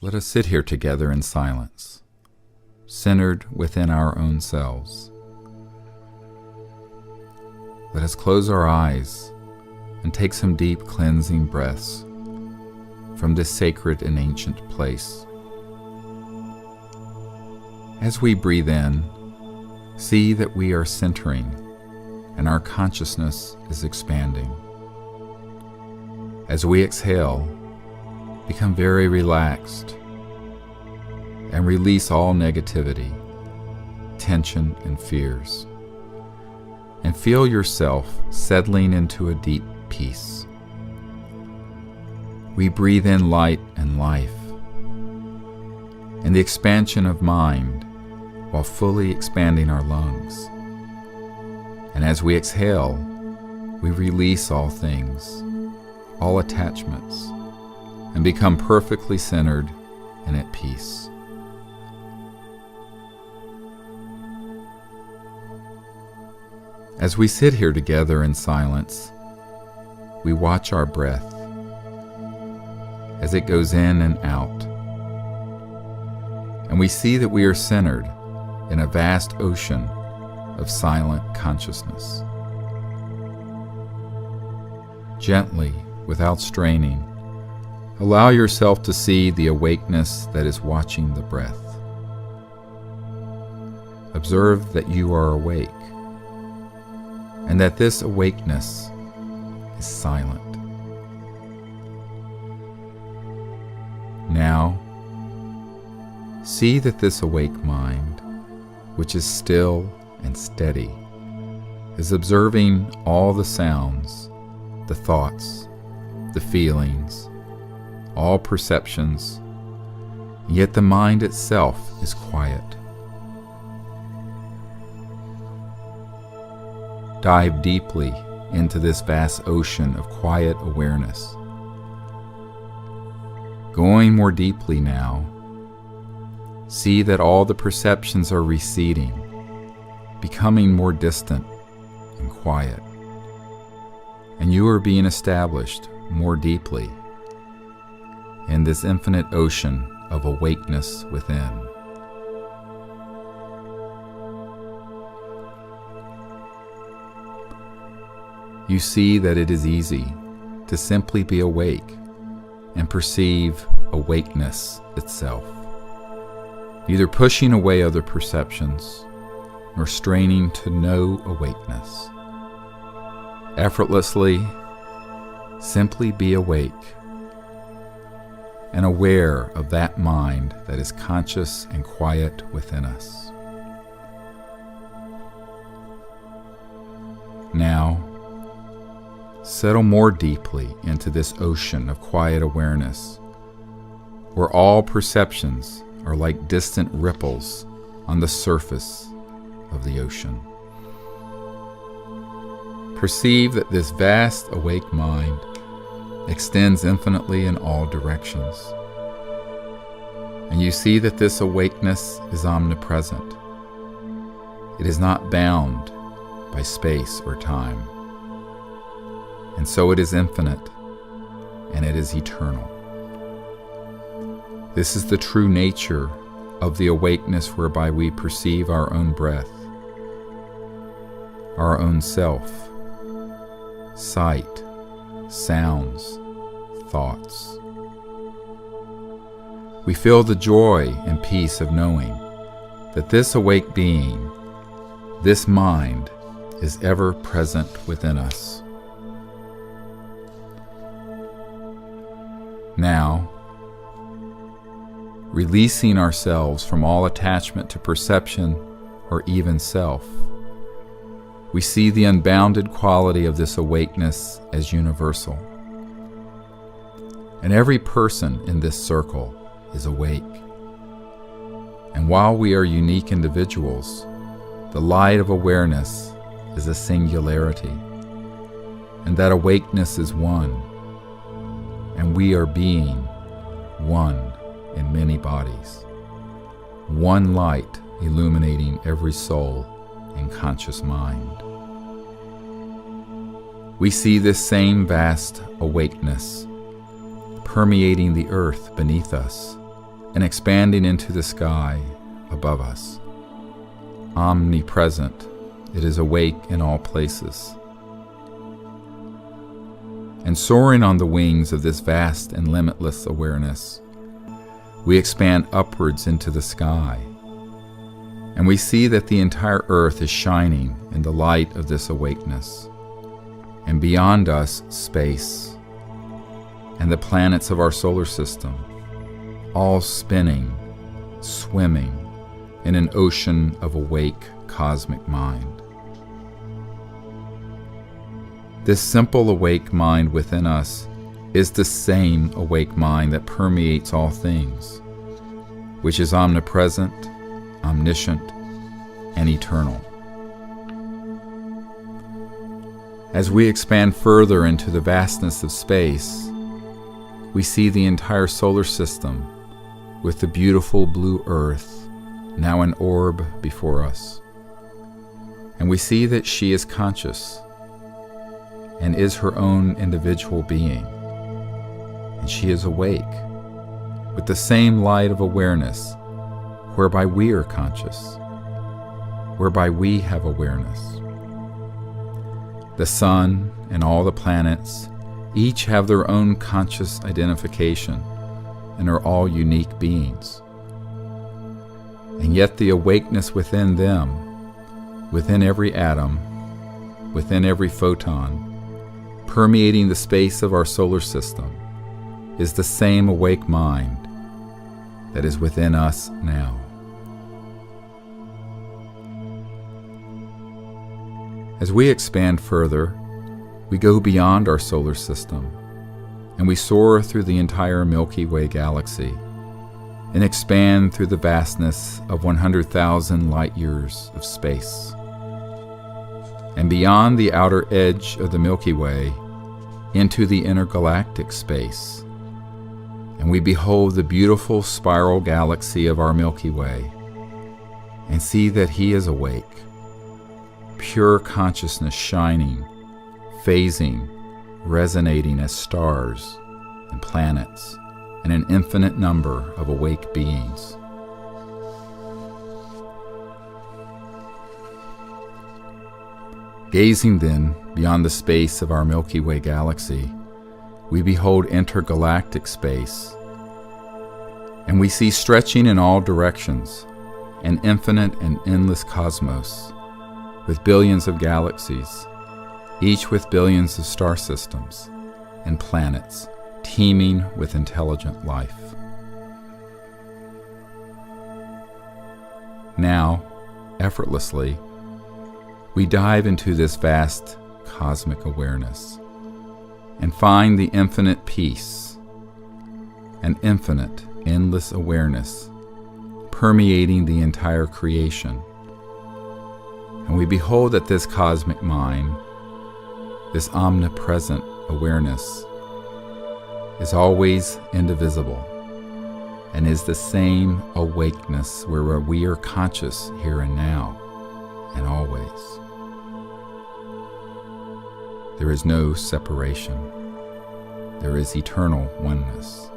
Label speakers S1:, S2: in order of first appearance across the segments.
S1: Let us sit here together in silence, centered within our own selves. Let us close our eyes and take some deep cleansing breaths from this sacred and ancient place. As we breathe in, see that we are centering and our consciousness is expanding. As we exhale, become very relaxed and release all negativity, tension, and fears. And feel yourself settling into a deep peace. We breathe in light and life, and the expansion of mind while fully expanding our lungs. And as we exhale, we release all things, all attachments, and become perfectly centered and at peace. As we sit here together in silence, we watch our breath as it goes in and out. And we see that we are centered in a vast ocean of silent consciousness. Gently, without straining, allow yourself to see the awakeness that is watching the breath. Observe that you are awake, and that this awakeness is silent. Now, see that this awake mind, which is still and steady, is observing all the sounds, the thoughts, the feelings, all perceptions, yet the mind itself is quiet. Dive deeply into this vast ocean of quiet awareness. Going more deeply now, see that all the perceptions are receding, becoming more distant and quiet, and you are being established more deeply in this infinite ocean of awakeness within. You see that it is easy to simply be awake and perceive awakeness itself, neither pushing away other perceptions nor straining to know awakeness. Effortlessly, simply be awake and aware of that mind that is conscious and quiet within us. Now, settle more deeply into this ocean of quiet awareness, where all perceptions are like distant ripples on the surface of the ocean. Perceive that this vast awake mind extends infinitely in all directions, and you see that this awakeness is omnipresent. It is not bound by space or time, and so it is infinite, and it is eternal. This is the true nature of the awakeness whereby we perceive our own breath, our own self, sight, sounds, thoughts. We feel the joy and peace of knowing that this awake being, this mind, is ever present within us. Now, releasing ourselves from all attachment to perception or even self, we see the unbounded quality of this awakeness as universal. And every person in this circle is awake. And while we are unique individuals, the light of awareness is a singularity, and that awakeness is one, and we are being one in many bodies, one light illuminating every soul and conscious mind. We see this same vast awakeness permeating the earth beneath us and expanding into the sky above us. Omnipresent, it is awake in all places. And soaring on the wings of this vast and limitless awareness, we expand upwards into the sky, and we see that the entire earth is shining in the light of this awakeness, and beyond us, space, and the planets of our solar system, all spinning, swimming in an ocean of awake cosmic mind. This simple awake mind within us is the same awake mind that permeates all things, which is omnipresent, omniscient, and eternal. As we expand further into the vastness of space, we see the entire solar system with the beautiful blue earth, now an orb before us. And we see that she is conscious and is her own individual being. And she is awake with the same light of awareness whereby we are conscious, whereby we have awareness. The sun and all the planets each have their own conscious identification and are all unique beings. And yet the awakeness within them, within every atom, within every photon, permeating the space of our solar system, is the same awake mind that is within us now. As we expand further, we go beyond our solar system, and we soar through the entire Milky Way galaxy, and expand through the vastness of 100,000 light years of space. And beyond the outer edge of the Milky Way, into the intergalactic space, and we behold the beautiful spiral galaxy of our Milky Way, and see that he is awake, pure consciousness shining, phasing, resonating as stars and planets and an infinite number of awake beings. Gazing then beyond the space of our Milky Way galaxy, we behold intergalactic space, and we see stretching in all directions an infinite and endless cosmos with billions of galaxies, each with billions of star systems and planets teeming with intelligent life. Now, effortlessly, we dive into this vast cosmic awareness and find the infinite peace, an infinite, endless awareness permeating the entire creation. And we behold that this cosmic mind, this omnipresent awareness, is always indivisible and is the same awakeness where we are conscious here and now and always. There is no separation. There is eternal oneness.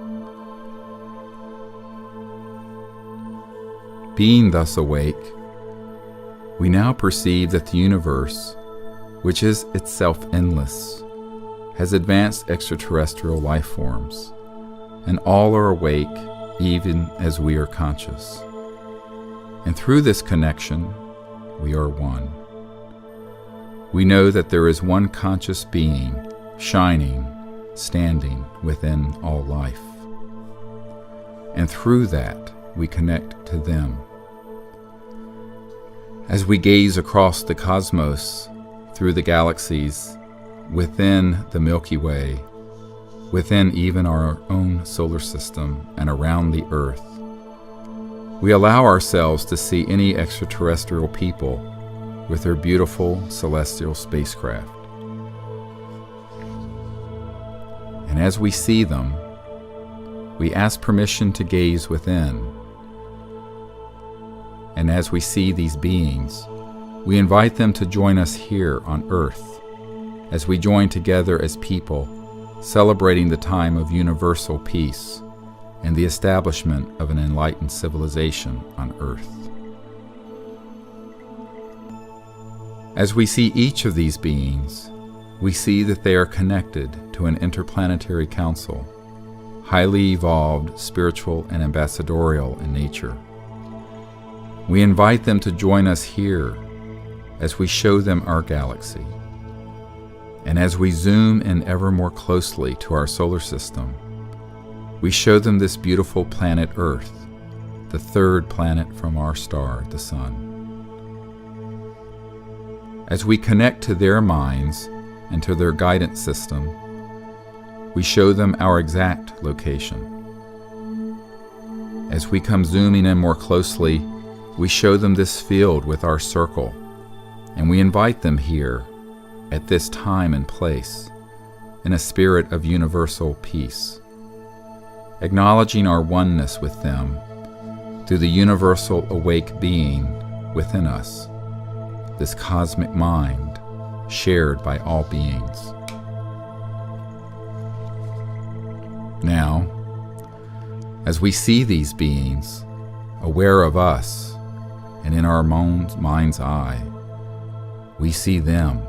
S1: Being thus awake, we now perceive that the universe, which is itself endless, has advanced extraterrestrial life forms, and all are awake even as we are conscious. And through this connection, we are one. We know that there is one conscious being, shining, standing within all life. And through that, we connect to them. As we gaze across the cosmos, through the galaxies, within the Milky Way, within even our own solar system and around the Earth, we allow ourselves to see any extraterrestrial people with their beautiful celestial spacecraft. And as we see them, we ask permission to gaze within. And as we see these beings, we invite them to join us here on Earth, as we join together as people, celebrating the time of universal peace, and the establishment of an enlightened civilization on Earth. As we see each of these beings, we see that they are connected to an interplanetary council, highly evolved, spiritual, and ambassadorial in nature. We invite them to join us here as we show them our galaxy. And as we zoom in ever more closely to our solar system, we show them this beautiful planet Earth, the third planet from our star, the Sun. As we connect to their minds and to their guidance system, we show them our exact location. As we come zooming in more closely, we show them this field with our circle, and we invite them here at this time and place in a spirit of universal peace, acknowledging our oneness with them through the universal awake being within us, this cosmic mind shared by all beings. Now, as we see these beings, aware of us, and in our mind's eye, we see them.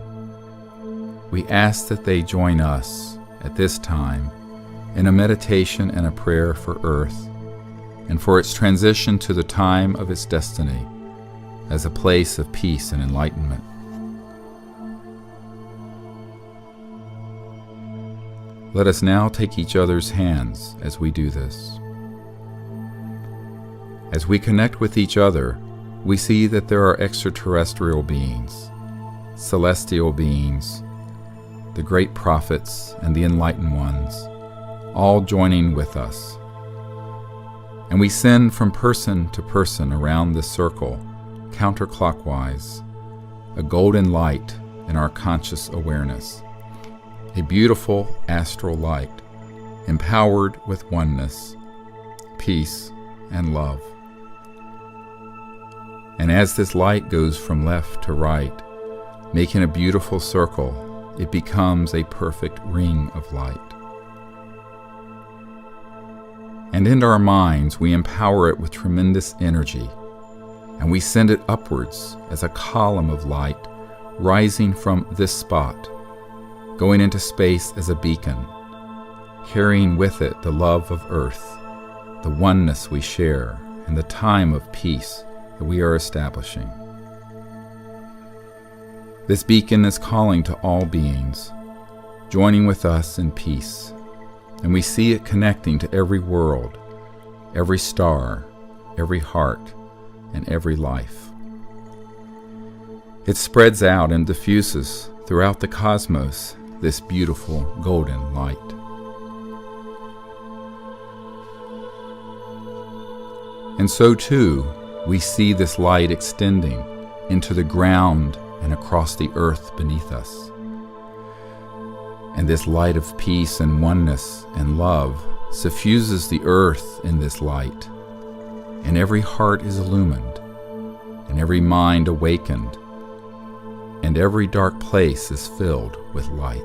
S1: We ask that they join us at this time in a meditation and a prayer for Earth and for its transition to the time of its destiny as a place of peace and enlightenment. Let us now take each other's hands as we do this. As we connect with each other, we see that there are extraterrestrial beings, celestial beings, the great prophets and the enlightened ones, all joining with us. And we send from person to person around this circle, counterclockwise, a golden light in our conscious awareness, a beautiful astral light, empowered with oneness, peace, and love. And as this light goes from left to right, making a beautiful circle, it becomes a perfect ring of light. And in our minds, we empower it with tremendous energy, and we send it upwards as a column of light rising from this spot, going into space as a beacon, carrying with it the love of Earth, the oneness we share, and the time of peace that we are establishing. This beacon is calling to all beings, joining with us in peace, and we see it connecting to every world, every star, every heart, and every life. It spreads out and diffuses throughout the cosmos this beautiful golden light. And so too, we see this light extending into the ground and across the earth beneath us. And this light of peace and oneness and love suffuses the earth in this light, and every heart is illumined, and every mind awakened, and every dark place is filled with light.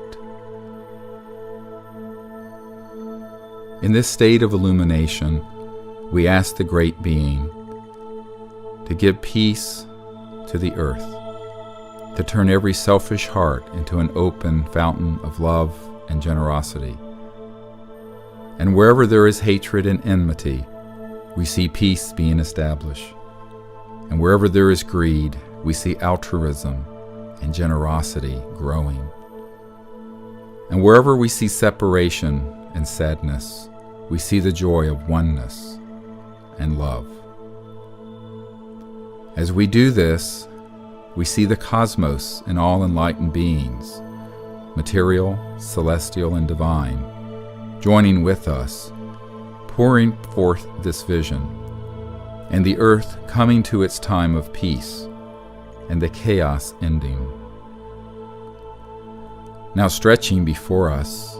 S1: In this state of illumination, we ask the Great Being to give peace to the earth, to turn every selfish heart into an open fountain of love and generosity. And wherever there is hatred and enmity, we see peace being established. And wherever there is greed, we see altruism and generosity growing. And wherever we see separation and sadness, we see the joy of oneness and love. As we do this, we see the cosmos and all enlightened beings, material, celestial, and divine, joining with us, pouring forth this vision, and the earth coming to its time of peace, and the chaos ending. Now stretching before us,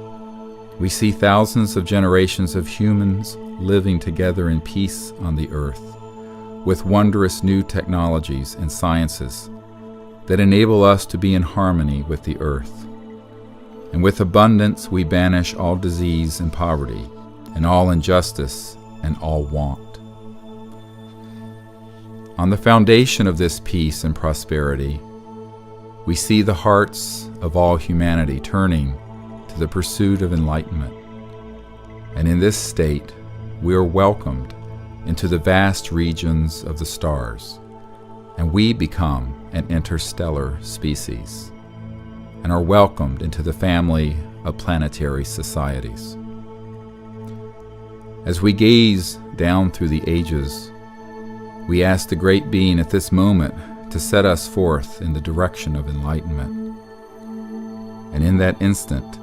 S1: we see thousands of generations of humans living together in peace on the earth, with wondrous new technologies and sciences that enable us to be in harmony with the earth. And with abundance we banish all disease and poverty, and all injustice and all want. On the foundation of this peace and prosperity, we see the hearts of all humanity turning to the pursuit of enlightenment. And in this state, we are welcomed into the vast regions of the stars, and we become an interstellar species, and are welcomed into the family of planetary societies. As we gaze down through the ages, we ask the Great Being at this moment to set us forth in the direction of enlightenment. And in that instant,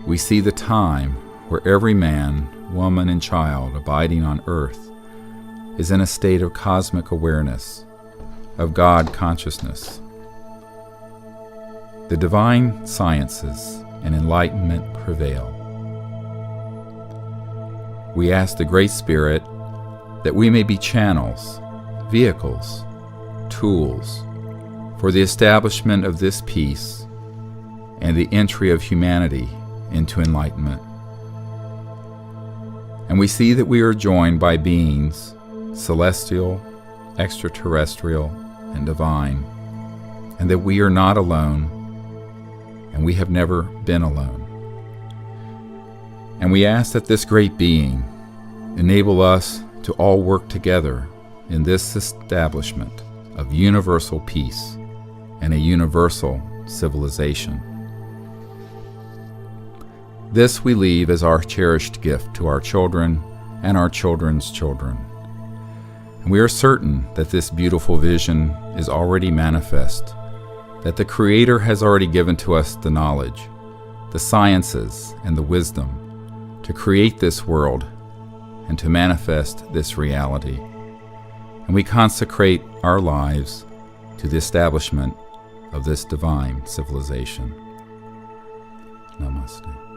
S1: we see the time where every man, woman, and child abiding on earth is in a state of cosmic awareness, of God consciousness. The divine sciences and enlightenment prevail. We ask the Great Spirit that we may be channels, vehicles, tools for the establishment of this peace and the entry of humanity into enlightenment. And we see that we are joined by beings, celestial, extraterrestrial, and divine, and that we are not alone, and we have never been alone. And we ask that this Great Being enable us to all work together in this establishment of universal peace and a universal civilization. This we leave as our cherished gift to our children and our children's children. And we are certain that this beautiful vision is already manifest, that the Creator has already given to us the knowledge, the sciences, and the wisdom to create this world and to manifest this reality. And we consecrate our lives to the establishment of this divine civilization. Namaste.